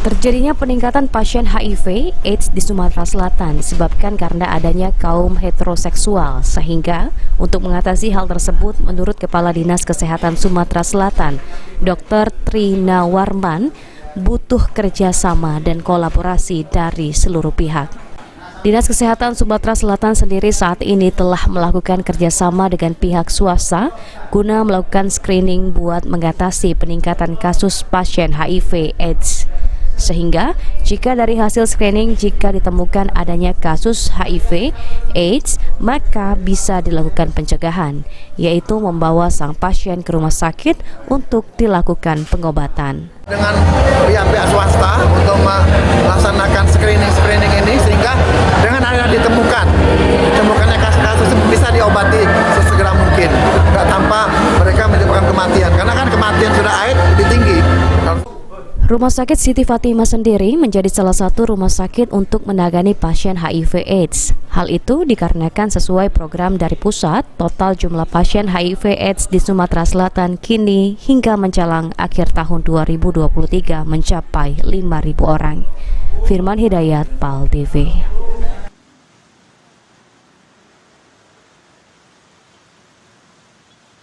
Terjadinya peningkatan pasien HIV/AIDS di Sumatera Selatan disebabkan karena adanya kaum heteroseksual, sehingga untuk mengatasi hal tersebut, menurut Kepala Dinas Kesehatan Sumatera Selatan, Dr. Trina Warman, butuh kerjasama dan kolaborasi dari seluruh pihak. Dinas Kesehatan Sumatera Selatan sendiri saat ini telah melakukan kerjasama dengan pihak swasta guna melakukan screening buat mengatasi peningkatan kasus pasien HIV/AIDS. Sehingga jika dari hasil screening jika ditemukan adanya kasus HIV/AIDS, maka bisa dilakukan pencegahan, yaitu membawa sang pasien ke rumah sakit untuk dilakukan pengobatan. Dengan pihak-pihak swasta untuk melaksanakan screening ini, sehingga dengan adanya ditemukannya kasus-kasus bisa diobati sesegera mungkin, nggak tanpa mereka menyebabkan kematian, karena kan kematian sudah AIDS lebih tinggi. Rumah sakit Siti Fatimah sendiri menjadi salah satu rumah sakit untuk menangani pasien HIV/AIDS. Hal itu dikarenakan sesuai program dari pusat, total jumlah pasien HIV/AIDS di Sumatera Selatan kini hingga menjelang akhir tahun 2023 mencapai 5.000 orang. Firman Hidayat, PAL TV.